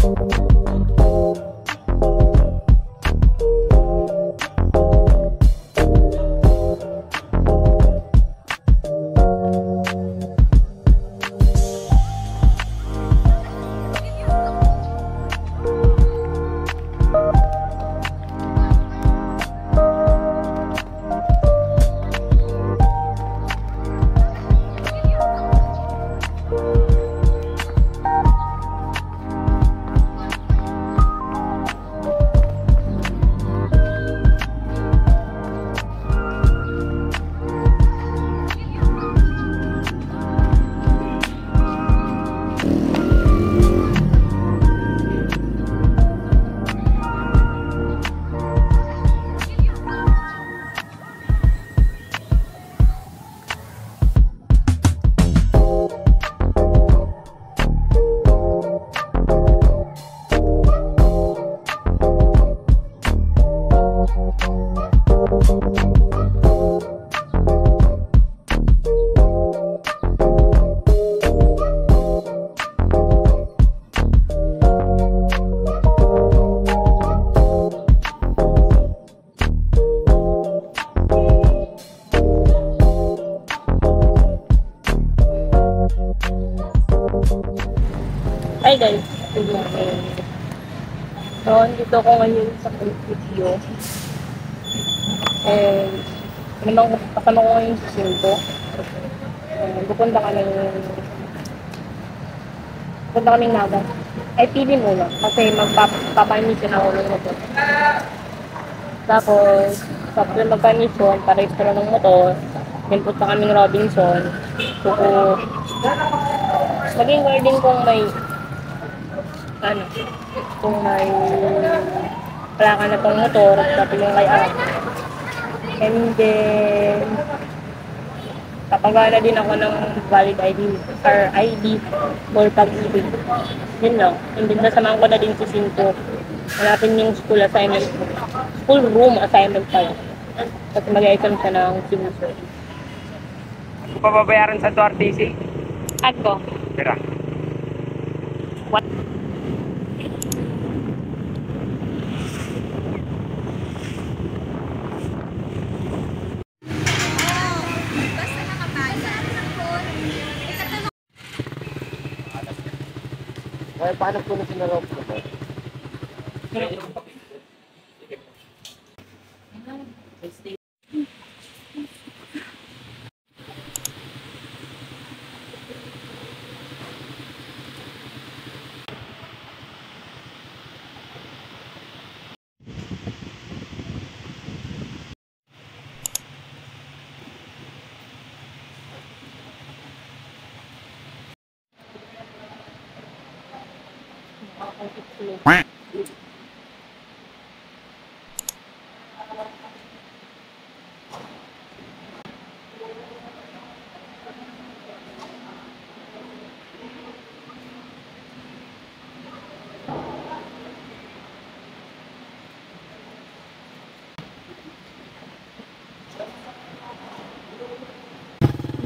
Hi guys, good morning. So, dito ako ngayon sa video. And, kasama ko ngayon sa Sinto. Pupunta kaming Naga. Ay, pili muna. Kasi magpapanisyon ako ng motor. Tapos, sabi na magpanisyon, para extra ng motor. Then, punta kaming Robinson. So, maging garden kung may kung may plaka na pang motor, tapos yung kay Ab. And then, kapagana din ako ng valid ID or ID for pag-ibig. Yun lang. And then, nasamahan ko na din si Sinto. Hanapin yung school assignment. School room assignment pala. Kasi mag-exam siya ng sinusunod. Ako pa babayaran sa to RTC? Ako. Tira. What? Ay, paano po na sinarap ko ba?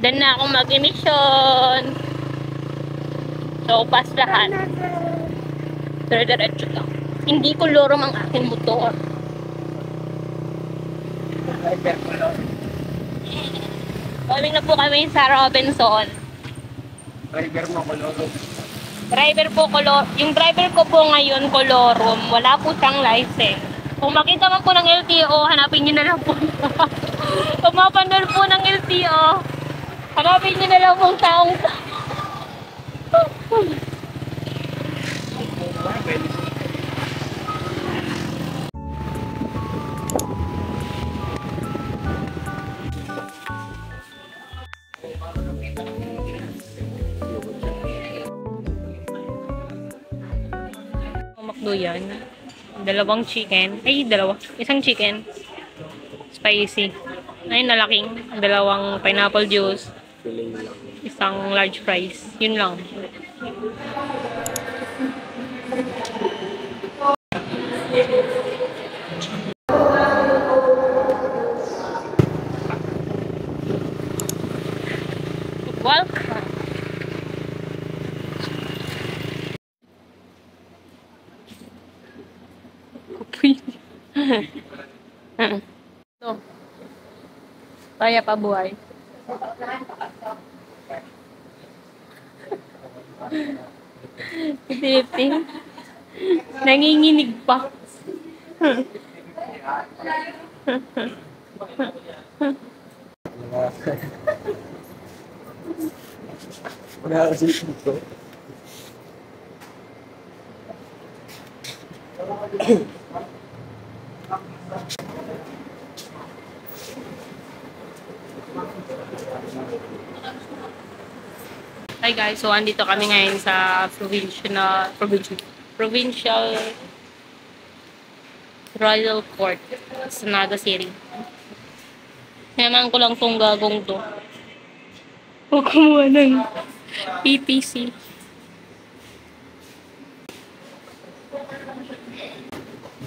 Dan na ako mag-emission. So, pass lahat. Diretso lang. Hindi ko lorong ang aking motor. Galing na po kami sa Robinson. Driver mo koloro. Driver po kolor. Yung driver ko po ngayon kolorum. Wala po siyang license. Kung makita man po ng LTO, hanapin niyo na lang po. Kung mapanood po ng LTO, hanapin niyo na lang pong taong McDo yan. Dalawang chicken. Ay, isang chicken. Spicy. Ay, nalaking. Dalawang pineapple juice. Isang large fries. Yun lang. Welcome. Ito. Kaya pa buhay. Iti-iti. Nanginginig pa. Wala kasi dito. Hi guys, so andito kami ngayon sa provincial Royal Court sa Naga City. Naman ko lang tong gagong to. O kumuha ng PTC.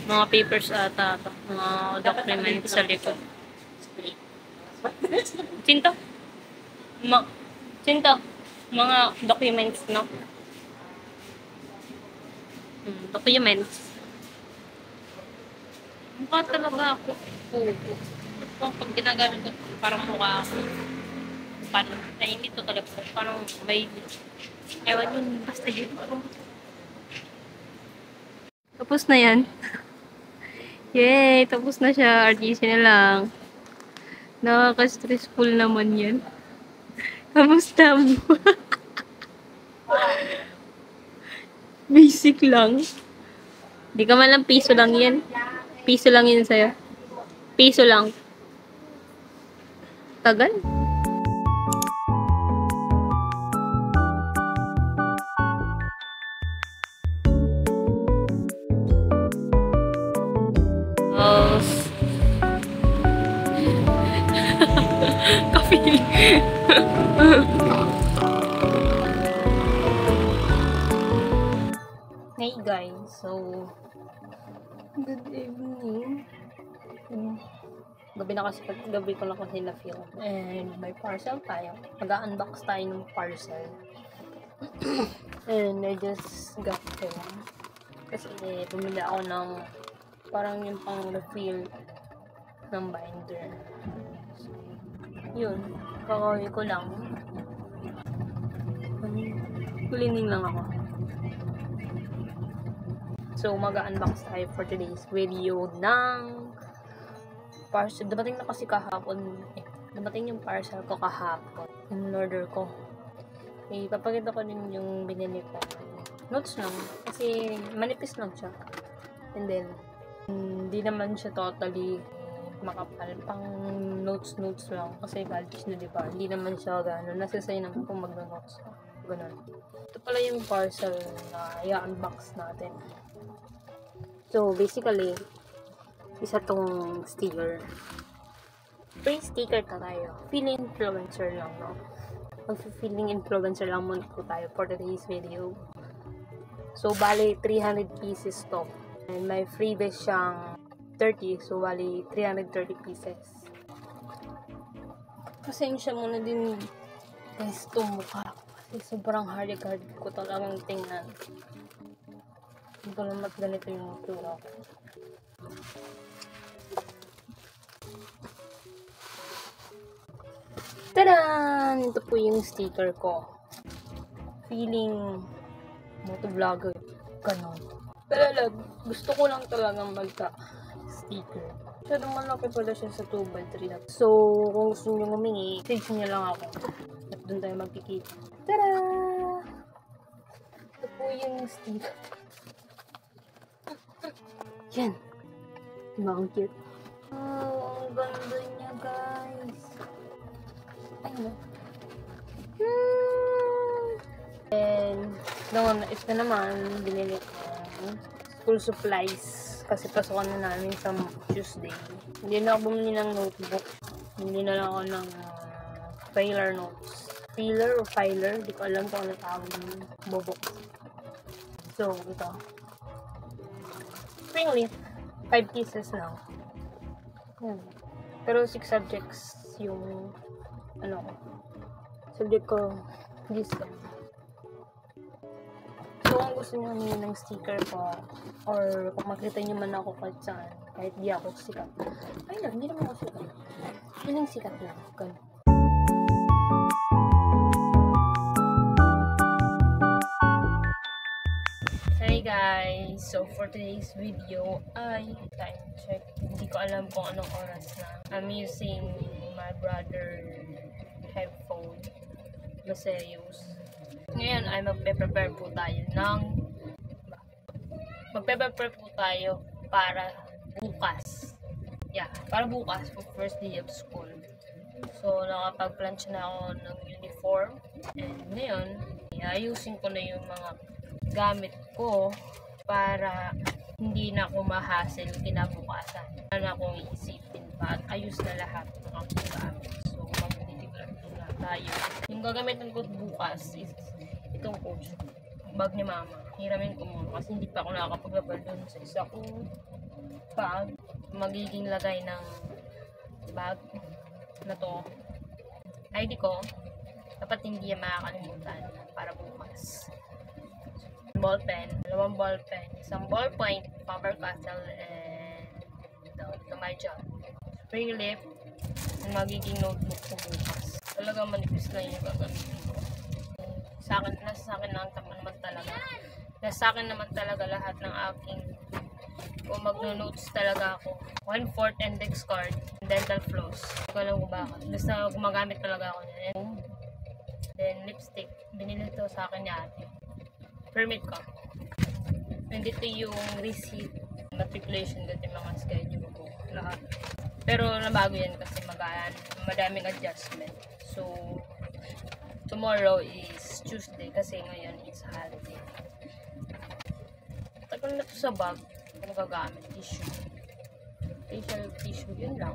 Mga papers ata ito. Mga documents sa likod. Cinto? Cinto? Mga documents, no? Documents. Mukha talaga ako. Pag ginagamit ko, parang mukha ako. Paano? Ay, hindi to talaga. Parang may... Ewan yun. Basta yun. Tapos na yan. Yay! Tapos na siya. RTC na lang. Nakaka-stressful naman yan. Kamusta mo? Basic lang. Di ka man lang piso lang yan. Piso lang yun sa'yo. Piso lang. Tagal. Coffee. Hey guys, so good evening. Gabi ko na kasi na-feel. And may parcel tayo. Mag-unbox tayo ng parcel. And I just got them. Kasi bumili ako ng parang yung pang refill ng binder. So, yun. Kakawin ko lang. Cleaning lang ako. So, mag-unbox tayo for today's video ng parcel. Dumating na kasi kahapon. Dumating yung parcel ko kahapon. Yung order ko. Ipapakita ko din yung binili ko. Notes lang. Kasi manipis lang siya. And then, hindi naman siya totally makapal. Pang notes lang. Kasi college na, diba? Hindi naman siya gano'n. Nasasay naman kung mag-notes. Ganun. Ito pala yung parcel na i-unbox natin. So, basically, isa tong sticker. Free sticker ka tayo. Feeling influencer lang, no? Mag-feeling influencer lang muna po tayo for today's video. So, bali, 300 pieces to. And may freebies siyang 30. So, bali, 330 pieces. Pasensya muna din, guys, itong mukha. Kasi sobrang hard ko talagang tingnan. Hindi ko naman ganito yung tura ko. Tadaan! Ito po yung sticker ko. Feeling motovlogger. Ganon. Pero gusto ko lang talagang magka-sticker. Masyadong malaki pala siya sa 2x3 na. So, kung gusto nyo humingi, message nyo lang ako. At doon tayo magkikita. Tada! Ito po yung sticker. Yan. Diba ang cute? Oh, ang ganda niya, guys. Ayun. And, noon, ito naman, binili ko school supplies. Kasi pasukan na namin sa Tuesday. Hindi na ako bumili ng notebook. Hindi na lang ako ng filer notes. Filer o filer? Di ko alam kung ano tawag ng bobok. So, ito. Spring leaf. 5 pieces lang. Pero 6 subjects yung subject ko this. So, kung gusto nyo humingi ng sticker po, or kung makita nyo man ako kahit saan, kahit di ako sikat. Ay lang, hindi naman ako sikat. Feeling sikat lang. Ganun. Hey guys! So for today's video ay time check. Hindi ko alam kung anong oras na. I'm using my brother headphone. Maseus. Ngayon ay magpe-prepare po tayo para bukas. Yeah, para bukas for first day of school. So nakapag-plan na ako ng uniform. And ngayon, ayusin ko na yung mga gamit ko para hindi na ako ma-hassle kinabukasan. Wala na akong iisipin pa at ayos na lahat ng aking gamit. So magtitiklad na tayo. Yung gagamitin ko bukas is itong coach. Bag ni mama. Hiramin ko muna kasi hindi pa ako nakakapag-labal dun sa isa kong bag. Magiging lagay ng bag na to. ID ko. Dapat hindi yan makakalimutan para bukas. Ballpen, 2 ballpen, isang ballpoint, Faber-Castell, and ito my job. Spring lip, magiging notebook ko bukas. Talagang manipis na yung gagamitin ko. Nasa akin naman talaga lahat ng aking, kung magno-notes talaga ako. 1/4 index card, dental floss. Hindi ko alam kung bakit. Basta gumagamit talaga ako niyan. Then lipstick, binili ito sa akin ni ate. Permit ko. Nandito yung receipt, matriculation, dito yung mga schedule ko, lahat. Pero nabago yan kasi madaming adjustment. So, tomorrow is Tuesday kasi ngayon is holiday. Tagal na ito sa bag. Ito magagamit, tissue. Facial tissue, yun lang.